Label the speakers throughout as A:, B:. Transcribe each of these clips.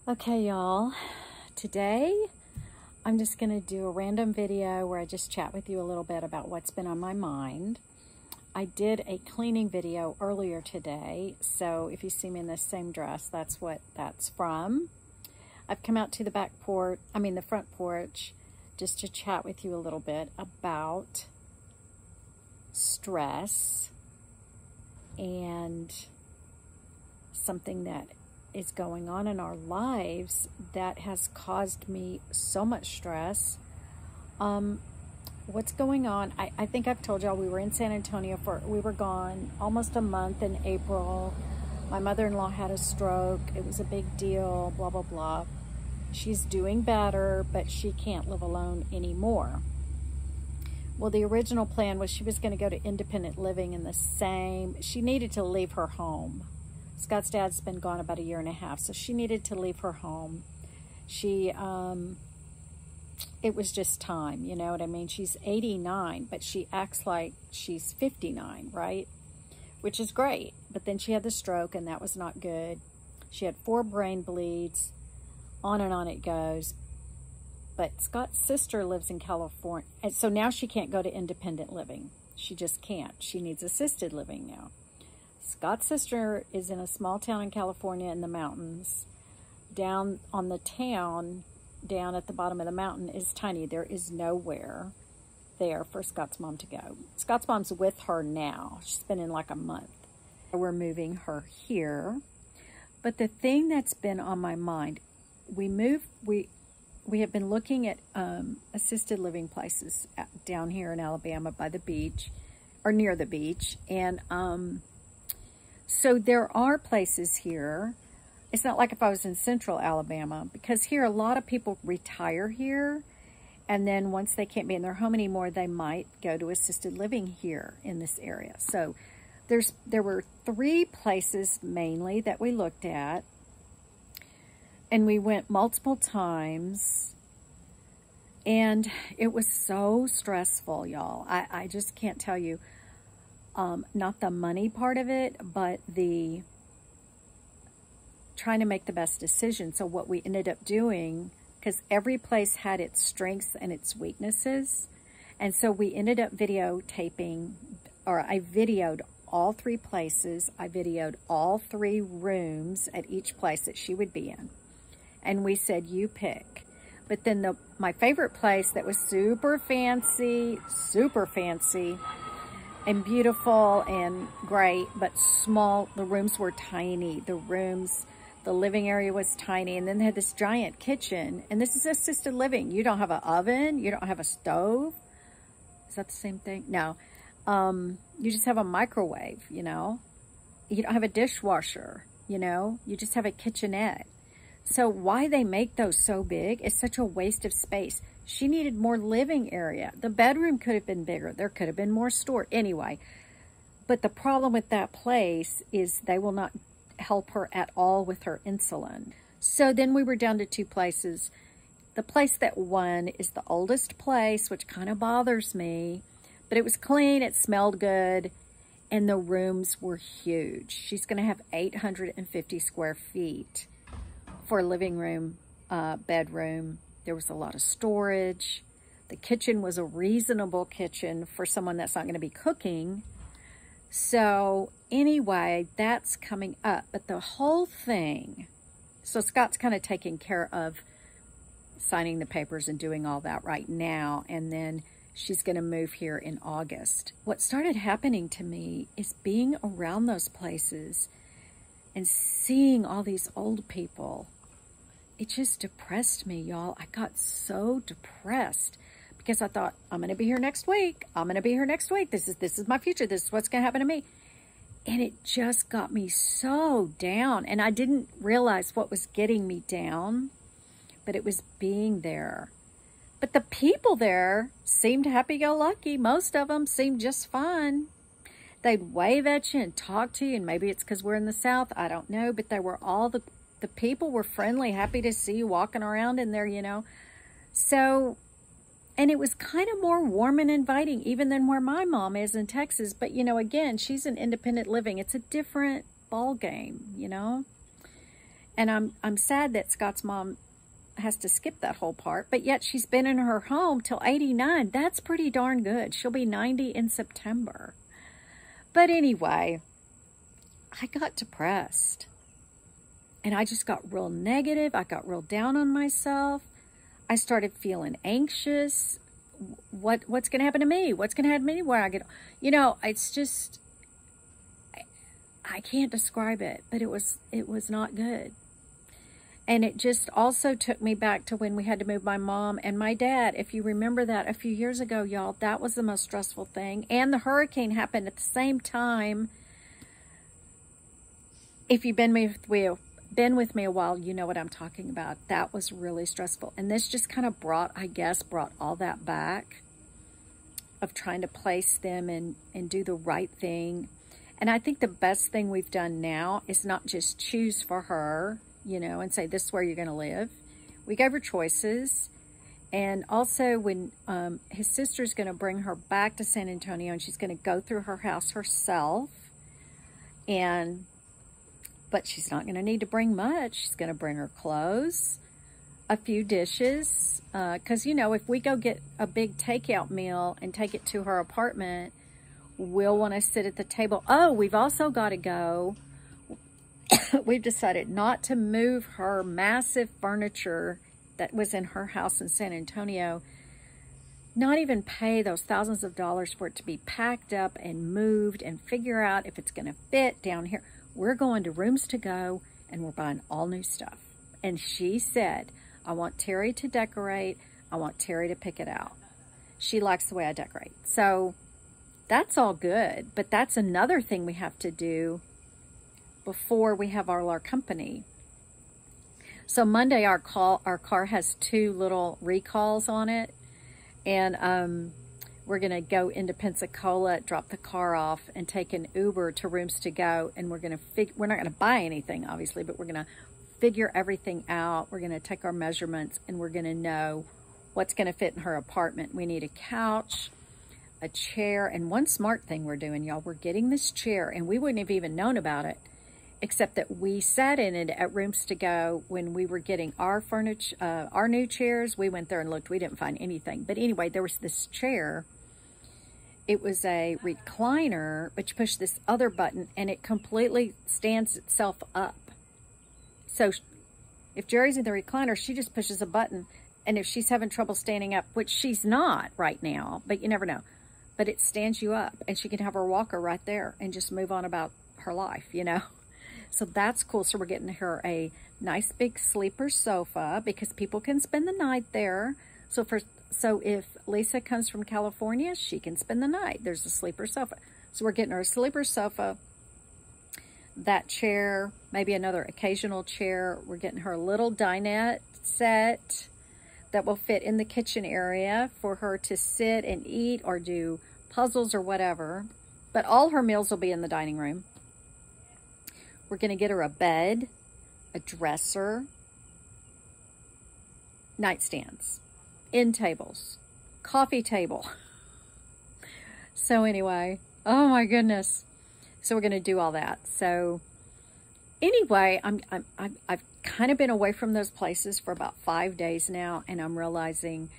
A: Okay, y'all, today I'm just going to do a random video where I just chat with you a little bit about what's been on my mind. I did a cleaning video earlier today, so if you see me in this same dress, that's what that's from. I've come out to the the front porch, just to chat with you a little bit about stress and something that is going on in our lives that has caused me so much stress. What's going on? I think I've told y'all we were in San Antonio we were gone almost a month in April. My mother-in-law had a stroke. It was a big deal, blah, blah, blah. She's doing better, but she can't live alone anymore. Well, the original plan was she was going to go to independent living she needed to leave her home. Scott's dad's been gone about a year and a half, so she needed to leave her home. It was just time, you know what I mean? She's 89, but she acts like she's 59, right? Which is great, but then she had the stroke, and that was not good. She had 4 brain bleeds, on and on it goes. But Scott's sister lives in California, and so now she can't go to independent living. She just can't. She needs assisted living now. Scott's sister is in a small town in California in the mountains. Down on the town, down at the bottom of the mountain, is tiny. There is nowhere there for Scott's mom to go. Scott's mom's with her now. She's been in like a month. We're moving her here. But the thing that's been on my mind, we have been looking at assisted living places down here in Alabama by the beach, or near the beach, and so there are places here. It's not like if I was in central Alabama, because here a lot of people retire here, and then once they can't be in their home anymore, they might go to assisted living here in this area. So there were 3 places mainly that we looked at, and we went multiple times, and it was so stressful, y'all. I just can't tell you. Not the money part of it, but the trying to make the best decision. So what we ended up doing, because every place had its strengths and its weaknesses, and so we ended up videotaping, or I videoed all 3 places. I videoed all 3 rooms at each place that she would be in, and we said, you pick. But then my favorite place that was super fancy and beautiful and great, but small. The rooms were tiny. The living area was tiny, and then they had this giant kitchen. And this is assisted living. You don't have an oven. You don't have a stove. Is that the same thing? No. You just have a microwave, you know. You don't have a dishwasher, you know. You just have a kitchenette. So why they make those so big is such a waste of space. She needed more living area. The bedroom could have been bigger. There could have been more store. Anyway, but the problem with that place is they will not help her at all with her insulin. So then we were down to 2 places. The place that won is the oldest place, which kind of bothers me, but it was clean, it smelled good, and the rooms were huge. She's going to have 850 square feet for a living room, bedroom. There was a lot of storage. The kitchen was a reasonable kitchen for someone that's not going to be cooking. So anyway, that's coming up. But the whole thing, so Scott's kind of taking care of signing the papers and doing all that right now. And then she's going to move here in August. What started happening to me is being around those places and seeing all these old people. It just depressed me, y'all. I got so depressed because I thought, I'm going to be here next week. I'm going to be here next week. This is my future. This is what's going to happen to me. And it just got me so down. And I didn't realize what was getting me down, but it was being there. But the people there seemed happy-go-lucky. Most of them seemed just fine. They'd wave at you and talk to you, and maybe it's because we're in the South. I don't know, but they were all the people were friendly, happy to see you walking around in there, you know. So, and it was kind of more warm and inviting even than where my mom is in Texas. But, you know, again, she's in independent living. It's a different ball game, you know. And I'm sad that Scott's mom has to skip that whole part, but yet she's been in her home till 89. That's pretty darn good. She'll be 90 in September. But anyway, I got depressed. And I just got real negative. I got real down on myself. I started feeling anxious. What's going to happen to me? What's going to happen to me where I get, it's just, I can't describe it, but it was not good. And it just also took me back to when we had to move my mom and my dad. If you remember that a few years ago, y'all, that was the most stressful thing. And the hurricane happened at the same time. If you've been with me a while, you know what I'm talking about. That was really stressful. And this just kind of brought all that back of trying to place them and do the right thing. And I think the best thing we've done now is not just choose for her, and say, this is where you're going to live. We gave her choices. And also when his sister's going to bring her back to San Antonio, and she's going to go through her house herself. But she's not going to need to bring much. She's going to bring her clothes, a few dishes. Because, if we go get a big takeout meal and take it to her apartment, we'll want to sit at the table. Oh, we've also got to go. We've decided not to move her massive furniture that was in her house in San Antonio. Not even pay those thousands of dollars for it to be packed up and moved and figure out if it's going to fit down here. We're going to Rooms To Go and we're buying all new stuff. And she said, I want Terry to decorate. I want Terry to pick it out. She likes the way I decorate. So that's all good. But that's another thing we have to do before we have all our company. So Monday, our car has 2 little recalls on it. And we're going to go into Pensacola, drop the car off, and take an Uber to Rooms To Go. And we're not going to buy anything, obviously, but we're going to figure everything out. We're going to take our measurements, and we're going to know what's going to fit in her apartment. We need a couch, a chair, and one smart thing we're doing, y'all. We're getting this chair, and we wouldn't have even known about it, except that we sat in it at Rooms To Go when we were getting our furniture, our new chairs. We went there and looked. We didn't find anything. But anyway, there was this chair. It was a recliner, but you push this other button, and it completely stands itself up. So if Jerry's in the recliner, she just pushes a button. And if she's having trouble standing up, which she's not right now, but you never know. But it stands you up, and she can have her walker right there and just move on about her life, So that's cool. So we're getting her a nice big sleeper sofa because people can spend the night there. So if Lisa comes from California, she can spend the night. There's a sleeper sofa. So we're getting her a sleeper sofa, that chair, maybe another occasional chair. We're getting her a little dinette set that will fit in the kitchen area for her to sit and eat or do puzzles or whatever. But all her meals will be in the dining room. We're going to get her a bed, a dresser, nightstands, end tables, coffee table. So anyway, oh my goodness. So we're going to do all that. So anyway, I've kind of been away from those places for about 5 days now, and I'm realizing,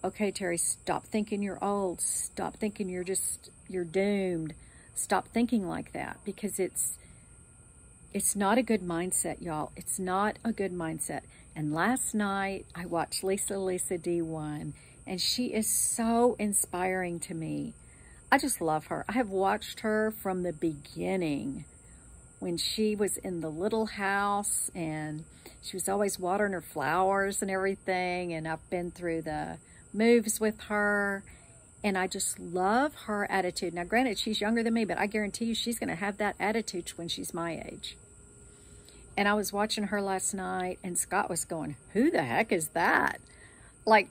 A: okay, Terry, stop thinking you're old. Stop thinking you're doomed. Stop thinking like that, because it's not a good mindset, y'all. It's not a good mindset. And last night, I watched Lisa D1, and she is so inspiring to me. I just love her. I have watched her from the beginning, when she was in the little house, and she was always watering her flowers and everything. And I've been through the moves with her, and I just love her attitude. Now, granted, she's younger than me, but I guarantee you she's going to have that attitude when she's my age. And I was watching her last night, and Scott was going, who the heck is that? Like,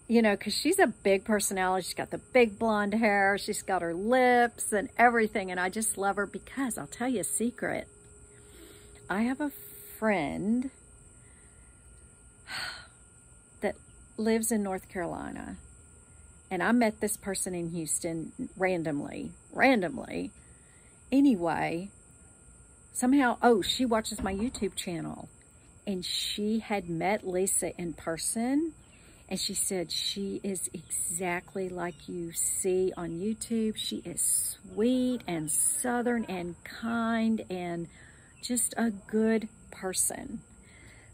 A: because she's a big personality. She's got the big blonde hair. She's got her lips and everything. And I just love her because I'll tell you a secret. I have a friend that lives in North Carolina. And I met this person in Houston randomly. Anyway, somehow, oh, she watches my YouTube channel. And she had met Lisa in person. And she said she is exactly like you see on YouTube. She is sweet and Southern and kind and just a good person.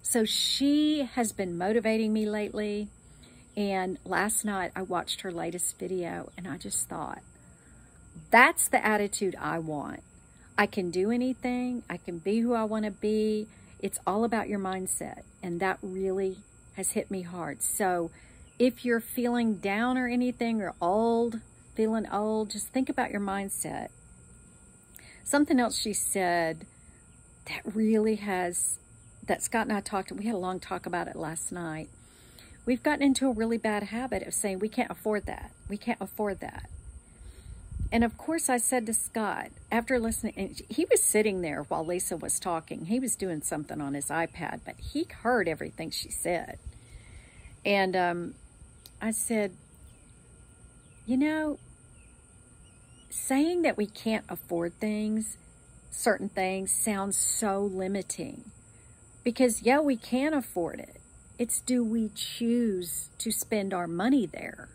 A: So she has been motivating me lately. And last night I watched her latest video and I just thought, that's the attitude I want. I can do anything. I can be who I want to be. It's all about your mindset. And that really has hit me hard. So if you're feeling down or anything or feeling old, just think about your mindset. Something else she said that really that Scott and I we had a long talk about it last night. We've gotten into a really bad habit of saying, we can't afford that. We can't afford that. And of course I said to Scott, after listening, and he was sitting there while Lisa was talking. He was doing something on his iPad, but he heard everything she said. And I said, you know, saying that we can't afford certain things sounds so limiting. Because yeah, we can afford it. It's, do we choose to spend our money there?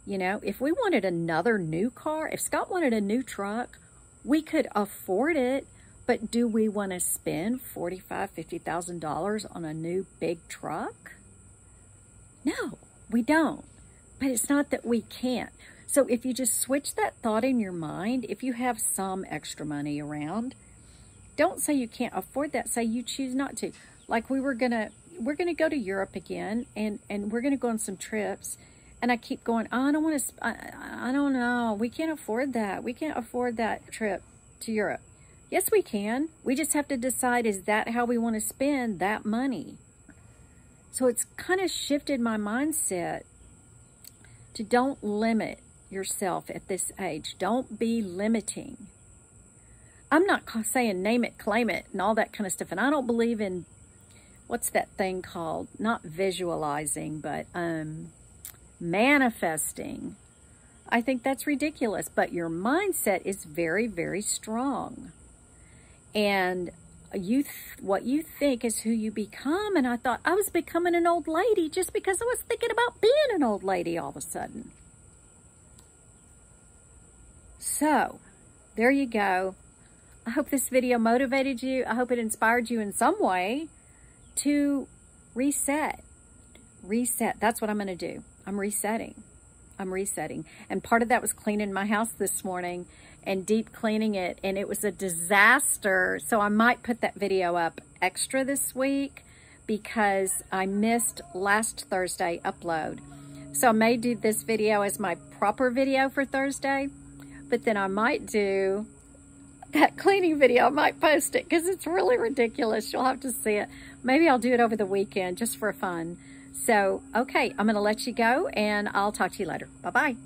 A: You know, if we wanted another new car, if Scott wanted a new truck, we could afford it. But do we want to spend $45,000, $50,000 on a new big truck? No, we don't. But it's not that we can't. So if you just switch that thought in your mind, if you have some extra money around, don't say you can't afford that. Say you choose not to. Like we're gonna go to Europe again, and we're gonna go on some trips. And I keep going, oh, I don't want to, I don't know. We can't afford that. We can't afford that trip to Europe. Yes, we can. We just have to decide, is that how we want to spend that money? So it's kind of shifted my mindset to don't limit yourself at this age. Don't be limiting. I'm not saying name it, claim it, and all that kind of stuff. And I don't believe in, what's that thing called? Not visualizing, but manifesting. I think that's ridiculous, but your mindset is very, very strong. And what you think is who you become. And I thought I was becoming an old lady just because I was thinking about being an old lady all of a sudden. So there you go. I hope this video motivated you. I hope it inspired you in some way to reset. Reset. That's what I'm going to do. I'm resetting. And part of that was cleaning my house this morning and deep cleaning it. And it was a disaster. So I might put that video up extra this week because I missed last Thursday upload. So I may do this video as my proper video for Thursday. But then I might do that cleaning video. I might post it because it's really ridiculous. You'll have to see it. Maybe I'll do it over the weekend just for fun. So, okay, I'm going to let you go, and I'll talk to you later. Bye-bye.